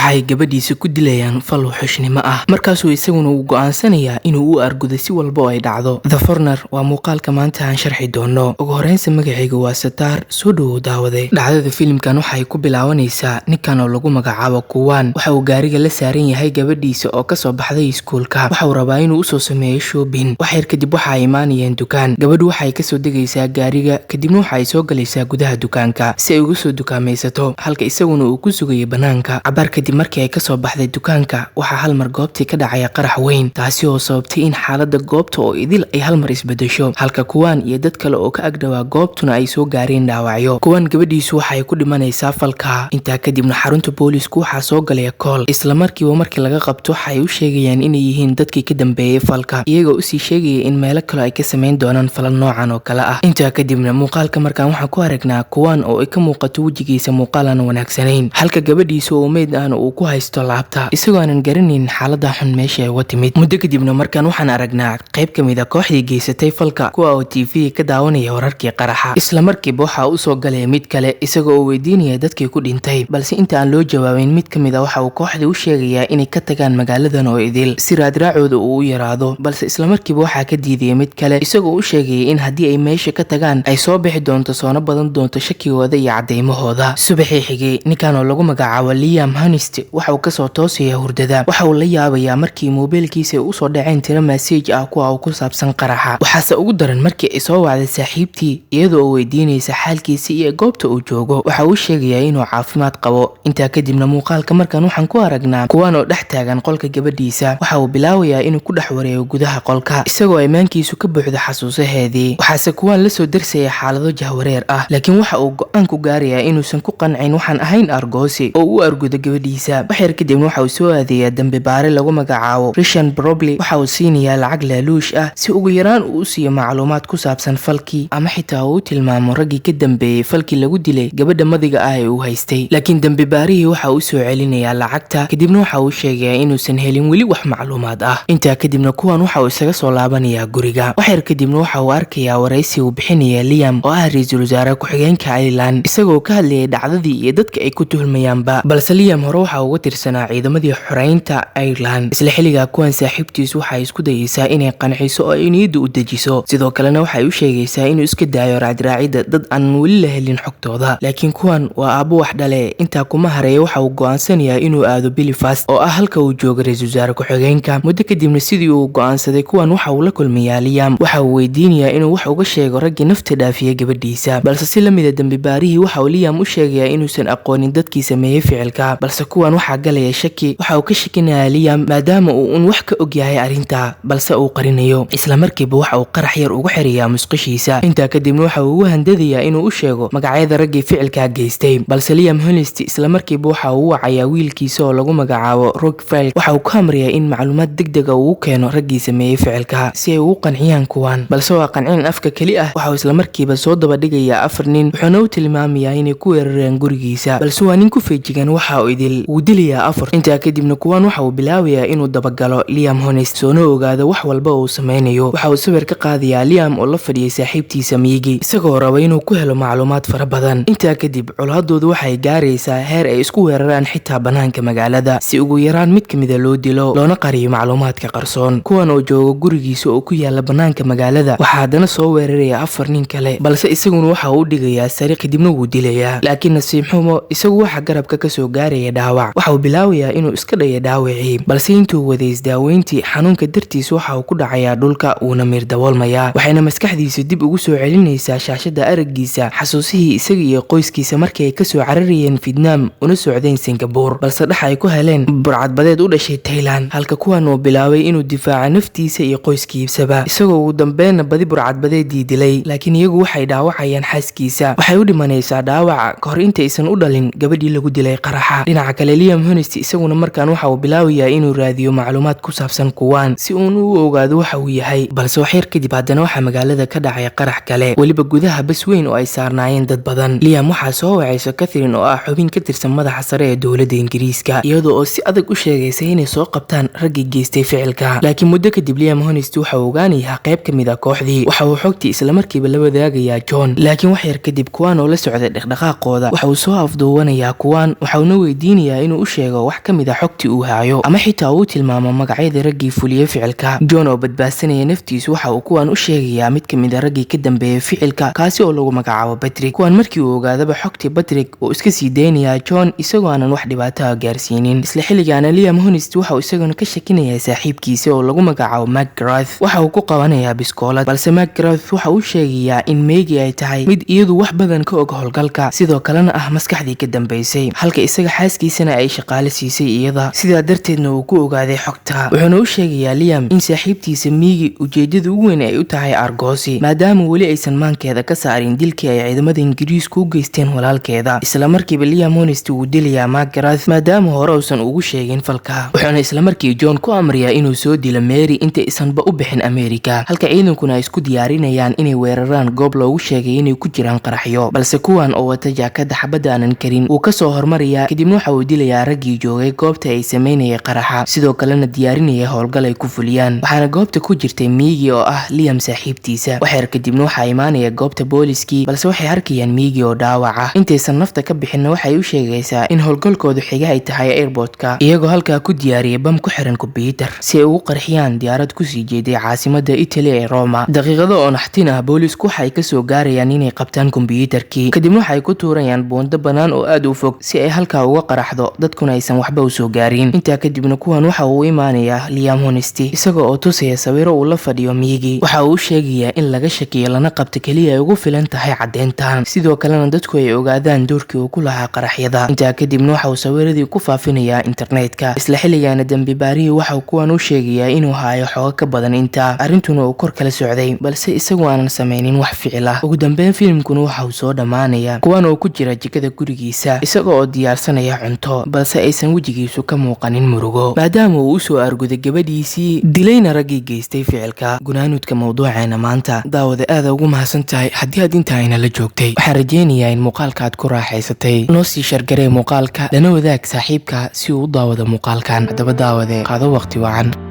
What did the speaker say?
waxay gabadhiisa ku dilayaan fal wuxuushnimo ah markaasuu isaguna uu go'aansanayaa inuu u argudo si walba oo ay dhacdo. The Foreigner waa muuqaalka maanta aan sharxi doono. ugu horreynsa magacayga waa Sataar, soo dhawow daawade. dhacdada filimkan waxay ku bilaabanaysaa ninkan oo lagu magacaabo Kuwan. waxa uu gaariga la saaran yahay gabadhiisa oo kasoo baxday iskuulka. waxa uu rabaa inuu usoo sameeyo shopping. wax yar kadib waxa ay imaanayeen dukaan. gabadhu waxay kasoo degaysaa gaariga kadibna waxa ay soo galaysaa gudaha dukaanka si ay ugu soo dukaamaysato halka isaguna uu ku sugayo banaanka. cabaar kadib markii ay kasoo baxday dukaanka waxaa hal mar goobtii ka dhacaya qarax weyn, taasi oo sababtay in xaaladda goobta oo idil ay hal mar isbedesho, halka Kuwan iyo dad kale oo ka agdhawaa goobtuna ay soo gaareen dhaawacyo. Kuwan gabadhiisu waxay ku dhimanaysaa falka. intaa kadibna xarunta boolisku waxaa soo galaya kool. isla markiiba markii laga qabto waxay u sheegayaan inay yihiin dadkii ka dambeeyay falka, iyagoo usii sheegaya in meelo kale ay ka samayn doonaan falal noocan oo kale ah. intaa kadibna muuqaalka markaan waxaan ku aragnaa Kuwan oo ay ka muuqato wejigiisa muuqaal aan wanaagsanayn, halka gabadhiisa oo meyd aan uu ku haysto laabta isagoo aanan garanaynin xaaladda xun meesha ay uga timid. muddo kadibna markaan waxaan aragnaa qayb ka mid a kooxdii geysatay falka, kuwa oo TV ka daawanaya wararkii qaraxa. isla markiiba waxaa u soo galaya mid kale isagoo oo weydiinaya dadkii ku dhintay, balse inta aan loo jawaabin mid ka mid a waxa uu kooxdii u sheegayaa inay ka tagaan magaaladan oo idil si raadraacooda uu u yaraado, balse isla markiiba waxaa ka diidaya mid kale isagoo u sheegaya in haddii ay meesha ka tagaan ay soo bixi doonto soona badan doonto shakigooda iyo cadeymahooda. subaxii xigay ninkan oo lagu magacaabo Liam Honest waxa uu kasoo toosaya hurdada. waxa uu la yaabayaa markii moobilkiisa u soo dhaceen tiro message ah kuwa uu ku saabsan qaraxa. waxaase ugu daran markii ay soo wacday saaxiibtii iyadoo oo weydiinaysa xaalkiisa iyo goobta uu joogo. waxa uu sheegayaa inuu caafimaad qabo. intaa kadibna muuqaalka markaan waxaan ku aragnaa Kuwan oo dhex taagan qolka gabadhiisa. waxa uu bilaabayaa inuu ku dhex wareego gudaha qolka isagoo ammaankiisu ka buuxdo xasuusaheedii. waxaase Kuwan la soo darsaya xaalado jahwareer ah, laakiin waxa uu go'aan ku gaarayaa inuusan ku qancin waxaan ahayn argoosi oo u argudo gabadhiisa. wax yar kadibna waxa uu soo aadayaa dambi baare lagu magacaabo Christian Probably. waxa uu siinayaa lacag laaluush ah si ugu yaraan uu u siiyo macluumaad ku saabsan falkii ama xitaa uu tilmaamo raggii ka dambeeyay falkii lagu dilay gabadha madiga ah ee uu haystay. laakiin dambi baarihii waxa uu soo celinayaa lacagta kadibna waxa uu sheegayaa inuusan helin weli wax macluumaad ah. intaa kadibna Kuwan waxa uu isaga soo laabanayaa guriga. wax yar kadibna waxa uu arkayaa waraysi uu bixinaya Liam oo ah ra'iisul wasaare ku-xigeenka Ireland isagoo ka hadlayay dhacdadii iyo dadka ay ku tuhmayaanba, balse Liam hore waxa uu uga tirsanaa ciidamadii xoreynta Ireland. isla xilligaa Kuwan saaxiibtiisu waxay isku dayaysaa inay qanciso oo ay niyadda u dejiso, sidoo kalena waxay u sheegaysaa inuu iska daayo raadraacida dad aan weli la helin xogtooda. laakiin Kuwan waa aabbo wax dhale. intaa kuma hareeya waxa uu go'aansanayaa inuu aado Belfast oo ah halka uu joogo ra'iisul wasaare ku-xigeenka. muddo kadibna sidii uu go'aansaday Kuwan waxa uu la kulmayaa Liam. waxa uu weydiinayaa inuu wax uga sheego raggii nafta dhaafiyay gabadhiisa, balse si la mid a dambi baarihii waxa uu Liam u sheegayaa inuusan aqoonin dadkii sameeyay ficilka, balse Kuwan waxaa galaya shaki. waxa uu ka shakinayaa Liam maadaama uu un wax ka og yahay arrinta balse uu qarinayo. isla markiiba waxa uu qarax yar ugu xirayaa musqushiisa. intaa kadibna waxa uu ugu handadayaa inuu u sheego magacyada raggii ficilka geystay, balse Liam Honest isla markiiba waxa uu wacayaa wiilkiisa oo lagu magacaabo Rockfeld. waxa uu ka amrayaa in macluumaad degdeg ah uu keeno raggii sameeyay ficilka si ay ugu qanciyaan Kuwan, balse waa qancin afka kali ah. waxa uu isla markiiba soo daba dhigayaa 4 nin wuxuuna u tilmaamayaa inay ku weerareen gurigiisa, balse waa nin ku feejigan waxa uu idil uu dilayaa 4. intaa kadibna Kuwan waxa uu bilaabayaa inuu dabagalo Liam Honest soona ogaado wax walba uu sameynayo. waxa uu sawir ka qaadayaa Liam oo la fadhiyay saaxiibtiisa Miyigi isagoo raba inuu ku helo macluumaad fara badan. intaa kadib colaadoodu waxay gaaraysaa heer ay isku weeraraan xitaa banaanka magaalada si ugu yaraan mid kamid a loo dilo loona qariyo macluumaadka qarsoon. Kuwan oo jooga gurigiisa oo ku yaala banaanka magaalada waxa haddana soo weeraraya 4 nin kale, balse isaguna waxa uu dhigayaa sari kadibna wuu dilayaa. laakiin nasiib xumo isagu waxa garabka ka soo gaaraya dhaawac. waxa uu bilaabayaa inuu iska dhayo dhaawacii, balse intuu waday isdaaweyntii xanuunka dartiis waxa uu ku dhacayaa dhulka uuna miir daboolmayaa. waxayna maskaxdiisa dib ugu soo celinaysaa shaashada araggiisa xasuusihii isaga iyo qoyskiisa markii ay kasoo cararayeen Vietnam una socdeen Singapore, balse dhex ay ku heleen burcadbadeed u dhashay Thailand. halka Kuwan uu bilaabay inuu difaaco naftiisa iyo qoyskiisaba isagoo ugu dambeynna badi burcadbadeedii dilay, laakiin iyagu waxay dhaawacayaan xaaskiisa. waxay u dhimanaysaa dhaawaca ka hor intaysan u dhalin gabadhii lagu dilay qaraxa. dhinaca kale Liam Honest isaguna markaan waxa uu bilaabayaa inuu raadiyo macluumaad ku saabsan Kuwan si uu u ogaado waxa uu yahay, balse wax yar kadib haddana waxa magaalada ka dhacay qarax kale, weliba gudaha bas weyn oo ay saarnaayeen dad badan. Liam waxaa soo wacayso Catherine oo ah xubin ka tirsan madaxa sare ee dowladda Ingiriiska iyadoo oo si adag u sheegaysa inay soo qabtaan raggii geystay ficilka. laakiin muddo kadib Liam Honest waxa uu ogaanayaa qayb ka mid ah kooxdii. waxa uu xogtii isla markiiba la wadaagayaa John, laakiin wax yar kadib Kuwan oo la socday dhaqdhaqaaqooda waxa uu soo afduubanayaa Kuwan. waxa uu weydiinayaa doonayaa inuu u sheego wax ka mid a xogtii uu hayo ama xitaa uu tilmaamo magacyada raggii fuliyey ficilka. John oo badbaadsanaya naftiisu waxa uu kuwan u sheegayaa mid ka mid a raggii ka dambeeyay ficilka kaasi oo lagu magacaabo Patrick. kuwan markii uu ogaadaba xogtii Patrick uu iska sii deynayaa John isagoo aanan wax dhibaato ah gaarsiinin. isla xilligaana Liam Honest waxa uu isaguna ka shakinayaa saaxiibkiisa oo lagu magacaabo McGrath. waxa uu ku qabanayaa biskoolad, balse McGrath waxa uu sheegayaa in Maggie ay tahay mid iyadu wax badan ka og howlgalka, sidoo kalena ah maskaxdii ka dambeysay, halka isaga xaaskiisana ay shaqaale siisay iyada, sidaa darteedna uu ku ogaaday xogta. wuxuuna u sheegayaa Liam in saaxiibtiisa Maggie ujeedada ugu weyn ay u tahay argoosi, maadaama weli aysan maankeeda ka saarin dilkii ay ciidamada Ingiriisku u geysteen walaalkeeda. isla markiiba Liam Honest uu dilayaa McGrath maadaama hore uusan ugu sheegin falka, wuxuuna isla markii John ku amriyaa inuu soo dilo Mary inta isanba u bixin Amerika, halka ciidankuna ay isku diyaarinayaan inay weeraraan goob loogu sheegay inay ku jiraan qaraxyo, balse kuwan oo wata jaakada xabada aanan karin uu ka soo hormarayaa, kadibna waxa uu dilayaa raggii joogay goobta ay sameynayay qaraxa, sidoo kalena diyaarinaya howlgal ay ku fuliyaan. waxaana goobta ku jirtay Maggie oo ah Liam saaxiibtiisa. waxyar kadibna waxaa imaanaya goobta booliskii, balse waxay arkayaan Maggie oo dhaawaca. intaysan nafta ka bixinna waxay u sheegaysaa in howlgalkoodu xiga ay tahay airportka, iyagoo halkaa ku diyaariyay bam ku xiran kombiyuutar si ay ugu qarxiyaan diyaarad kusii jeeday caasimada Italy ee Roma. daqiiqado oo naxtin ah boolisku waxay ka soo gaarayaan inay qabtaan kombiyuutarkii, kadibna waxay ku tuurayaan buundo bannaan oo aad u fog si ay halkaa uga qaraxdo, dadkuna aysan waxba u soo gaarin. intaa kadibna kuwan waxa uu imaanayaa Liam Honest isagoo oo tusaya sawiro uu la fadhiyo Maggie. waxa uu sheegayaa in laga shakiyo lana qabto kaliya ay ugu filan tahay caddeyntan, sidoo kalena dadku ay ogaadaan doorkii uu ku lahaa qaraxyada. intaa kadibna waxa uu sawiradii ku faafinayaa internetka. isla xilligaana dambi baarihii waxa uu kuwan u sheegayaa inuu haayo xogo ka badan intaa, arrintuna uu kor kala socday, balse isagu aanan samaynin wax ficil ah. ugu dambeyn filimkuna waxa uu soo dhammaanaya kuwan oo ku jira jikada gurigiisa isagoo oo diyaarsanaya cunto, balse aysan wejigiisu ka muuqanin murugo maadaama uu u soo arguday gabadhiisii dilayna raggii geystay ficilka. gunaanudka mawduuceena maanta daawada aada ugu mahadsan tahay haddii aad intaa ayna la joogtay. waxaan rajeynayaa in muuqaalka aad ku raaxaysatay. noo sii shargaree muuqaalka lana wadaag saaxiibka si uu u daawado muuqaalkan. haddaba daawade qaado waqti wacan.